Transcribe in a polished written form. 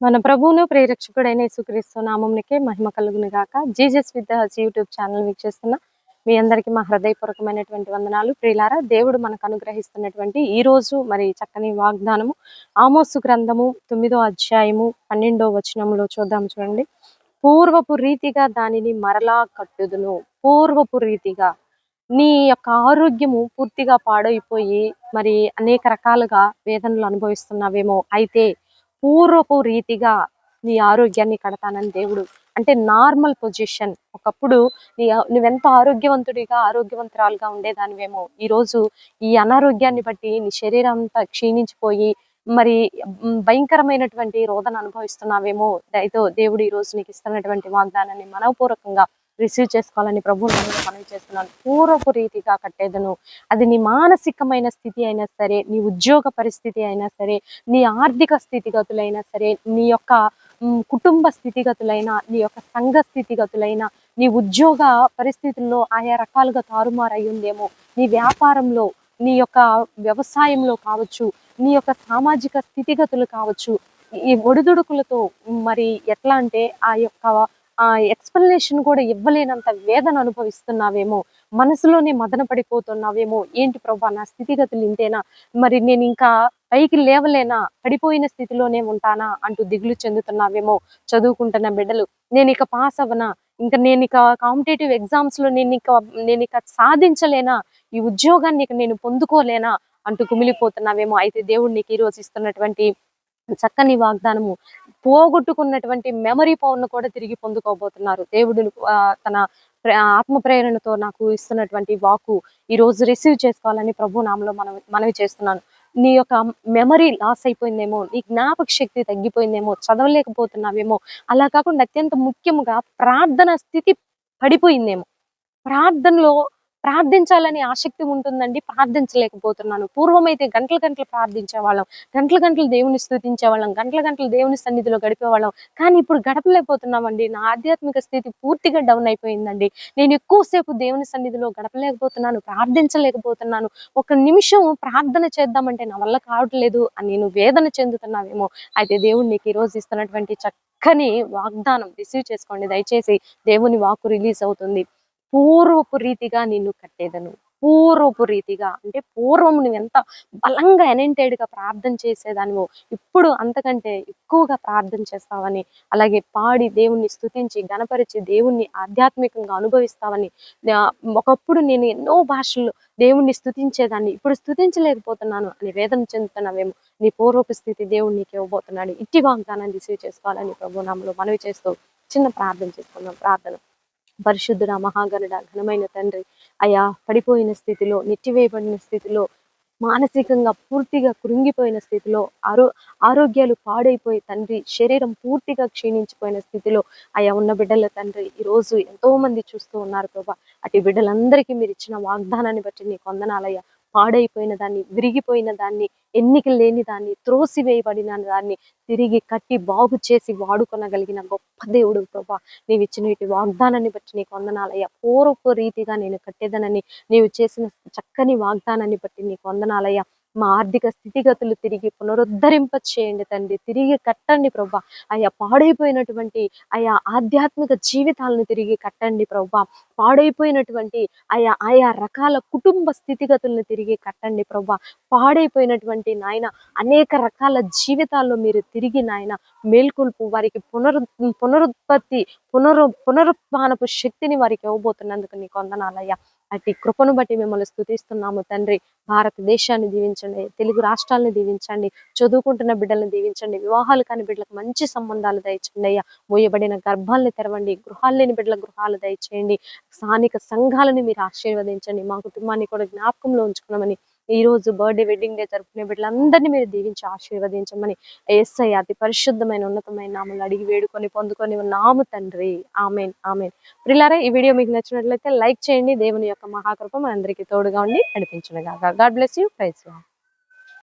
మన ప్రభువును ప్రేరక్షకుడైన యేసుక్రీస్తు నామమునకే మహిమ కలుగును గాక. Jesus with us YouTube channel వీక్షిస్తున్న మీ అందరికీ మా హృదయపూర్వకమైనటువంటి వందనాలు. ప్రియులారా, దేవుడు మనకు అనుగ్రహిస్తున్నటువంటి ఈ రోజు మరి చక్కని వాగ్దానము ఆమోసు గ్రంథము 9వ అధ్యాయము 12వ వచనములో చూద్దాం. చూడండి. పూర్వపు రీతిగా దానిని మరలా కట్టుదును. పూర్వపు రీతిగా నీ యొక్క ఆరోగ్యము పూర్తిగా పాడైపోయి మరి అనేక రకాలుగా వేదనలు అనుభవిస్తున్నావేమో, అయితే పూర్వపు రీతిగా నీ ఆరోగ్యాన్ని కడతానని దేవుడు, అంటే నార్మల్ పొజిషన్. ఒకప్పుడు నువ్వెంత ఆరోగ్యవంతురాలుగా ఉండేదానివేమో, ఈరోజు ఈ అనారోగ్యాన్ని బట్టి నీ శరీరం అంతా క్షీణించిపోయి మరి భయంకరమైనటువంటి రోదన అనుభవిస్తున్నావేమో. అయితే దేవుడు ఈ రోజు నీకు ఇస్తున్నటువంటి వాగ్దానాన్ని మనపూర్వకంగా రిసీవ్ చేసుకోవాలని ప్రభు మనవి చేస్తున్నాను. పూర్వపు రీతిగా కట్టేదను. అది నీ మానసికమైన స్థితి అయినా సరే, నీ ఉద్యోగ పరిస్థితి అయినా సరే, నీ ఆర్థిక స్థితిగతులైనా సరే, నీ యొక్క కుటుంబ స్థితిగతులైనా, నీ యొక్క సంఘ స్థితిగతులైనా, నీ ఉద్యోగ పరిస్థితుల్లో ఆయా రకాలుగా తారుమారయ్యుందేమో, నీ వ్యాపారంలో, నీ యొక్క వ్యవసాయంలో కావచ్చు, నీ యొక్క సామాజిక స్థితిగతులు కావచ్చు, ఈ ఒడిదుడుకులతో మరి ఎట్లా అంటే ఆ ఎక్స్ప్లెనేషన్ కూడా ఇవ్వలేనంత వేదన అనుభవిస్తున్నావేమో, మనసులోనే మదన పడిపోతున్నావేమో. ఏంటి ప్రభా, నా స్థితిగతులు ఇంతేనా, మరి నేను ఇంకా పైకి లేవలేనా, పడిపోయిన స్థితిలోనే ఉంటానా అంటూ దిగులు చెందుతున్నావేమో. చదువుకుంటున్న బిడ్డలు, నేను ఇక పాస్ అవ్వనా, ఇంకా నేను ఇక కాంపిటేటివ్ ఎగ్జామ్స్ లో నేను ఇక సాధించలేనా, ఈ ఉద్యోగాన్ని ఇక నేను పొందుకోలేనా అంటూ కుమిలిపోతున్నావేమో. అయితే దేవుడు నీకు ఈ రోజు ఇస్తున్నటువంటి చక్కని వాగ్దానము, పోగొట్టుకున్నటువంటి మెమరీ పవర్ను కూడా తిరిగి పొందుకోబోతున్నారు. దేవుడు తన ఆత్మ ప్రేరణతో నాకు ఇస్తున్నటువంటి వాకు ఈ రోజు రిసీవ్ చేసుకోవాలని ప్రభు నామలో మనవి చేస్తున్నాను. నీ యొక్క మెమరీ లాస్ అయిపోయిందేమో, నీ జ్ఞాపక శక్తి తగ్గిపోయిందేమో, చదవలేకపోతున్నావేమో, అలా కాకుండా అత్యంత ముఖ్యముగా ప్రార్థన స్థితి పడిపోయిందేమో. ప్రార్థనలో ప్రార్థించాలని ఆసక్తి ఉంటుందండి, ప్రార్థించలేకపోతున్నాను. పూర్వమైతే గంటలు గంటలు ప్రార్థించేవాళ్ళం, గంటలు దేవుని స్తుతించేవాళ్ళం, గంటలు దేవుని సన్నిధిలో గడిపేవాళ్ళం. కానీ ఇప్పుడు గడపలేకపోతున్నామండి. నా ఆధ్యాత్మిక స్థితి పూర్తిగా డౌన్ అయిపోయిందండి. నేను ఎక్కువసేపు దేవుని సన్నిధిలో గడపలేకపోతున్నాను, ప్రార్థించలేకపోతున్నాను. ఒక నిమిషం ప్రార్థన చేద్దామంటే నా వల్ల కావట్లేదు అని నేను వేదన చెందుతున్నావేమో. అయితే దేవుడు నీకు ఈ రోజు ఇస్తున్నటువంటి చక్కని వాగ్దానం రిసీవ్ చేసుకోండి దయచేసి. దేవుని వాక్కు రిలీజ్ అవుతుంది. పూర్వపు రీతిగా నిన్ను కట్టేదను. పూర్వపు రీతిగా అంటే పూర్వం నువ్వు ఎంత బలంగా గా ప్రార్థన చేసేదానివో, ఇప్పుడు అంతకంటే ఎక్కువగా ప్రార్థన చేస్తావని, అలాగే పాడి దేవుణ్ణి స్తుతించి గణపరిచి దేవుణ్ణి ఆధ్యాత్మికంగా అనుభవిస్తావని. ఒకప్పుడు నేను ఎన్నో భాషల్లో దేవుణ్ణి స్తుతించేదాన్ని, ఇప్పుడు స్తుతించలేకపోతున్నాను అని వేదన చెందుతున్నావేమో. నీ పూర్వపు స్థితి దేవుడు నీకు ఇవ్వబోతున్నాడు. ఇట్టి వాగ్దానాన్ని రిసీవ్ చేసుకోవాలని ప్రభు నామములో మనవి చేస్తూ చిన్న ప్రార్థన చేసుకుందాం. ప్రార్థన. పరిశుద్ధుడ, మహాగణుడ, ఘనమైన తండ్రి, అయా పడిపోయిన స్థితిలో, నెట్టివేయబడిన స్థితిలో, మానసికంగా పూర్తిగా కృంగిపోయిన స్థితిలో, ఆరోగ్యాలు పాడైపోయి తండ్రి, శరీరం పూర్తిగా క్షీణించిపోయిన స్థితిలో అయా ఉన్న బిడ్డల తండ్రి, ఈ రోజు ఎంతో మంది చూస్తూ ఉన్నారు ప్రభా. అటు బిడ్డలందరికీ మీరు ఇచ్చిన వాగ్దానాన్ని బట్టి నీకు వందనాలయ్యా. పాడైపోయిన దాన్ని, విరిగిపోయిన దాన్ని, ఎన్నిక లేని దాన్ని, త్రోసివేయబడిన దాన్ని తిరిగి కట్టి బాగు చేసి వాడుకొనగలిగిన గొప్ప దేవుడు ప్రభా. నీవు ఇచ్చిన వీటి వాగ్దానాన్ని బట్టి నీకు వందనాలయ్యా. పూర్వపు రీతిగా నేను కట్టేదనని నీవు చేసిన చక్కని వాగ్దానాన్ని బట్టి నీకు వందనాలయ్యా. మా ఆర్థిక స్థితిగతులు తిరిగి పునరుద్ధరింప చేయండి తండ్రి, తిరిగి కట్టండి ప్రభా. అయ్యా పాడైపోయినటువంటి ఆధ్యాత్మిక జీవితాలను తిరిగి కట్టండి ప్రభా. పాడైపోయినటువంటి ఆయా రకాల కుటుంబ స్థితిగతులను తిరిగి కట్టండి ప్రభా. పాడైపోయినటువంటి నాయన అనేక రకాల జీవితాల్లో మీరు తిరిగి నాయన మేల్కొల్పు, వారికి పునరుత్పత్తి పునరుత్థానపు శక్తిని వారికి ఇవ్వబోతున్నందుకు నీకు వందనాలయ్యా. అట్టి కృపను బట్టి మిమ్మల్ని స్తుతిస్తున్నాము తండ్రి. భారతదేశాన్ని దీవించండి, తెలుగు రాష్ట్రాలను దీవించండి, చదువుకుంటున్న బిడ్డలను దీవించండి, వివాహాలు కాని బిడ్డలకు మంచి సంబంధాలు దయచేయండి అయ్యా. మోయబడిన గర్భాలను తెరవండి, గృహాలు లేని బిడ్డల గృహాలు దయచేయండి, స్థానిక సంఘాలను మీరు ఆశీర్వదించండి, మా కుటుంబాన్ని కూడా జ్ఞాపకంలో ఉంచుకున్నామని, ఈ రోజు బర్త్డే, వెడ్డింగ్ డే జరుపుకునే బిడ్డలందరినీ మీరు దీవించి ఆశీర్వదించమని యేసయ్య అతి పరిశుద్ధమైన ఉన్నతమైన నామములో అడిగి వేడుకొని పొందుకొని ఉన్నాము తండ్రి. ఆమేన్, ఆమేన్. ప్రియులారా, ఈ వీడియో మీకు నచ్చినట్లయితే లైక్ చేయండి. దేవుని యొక్క మహాకృప మనందరికీ తోడుగా ఉండి నడిపించును గాక. God bless you. Praise lord.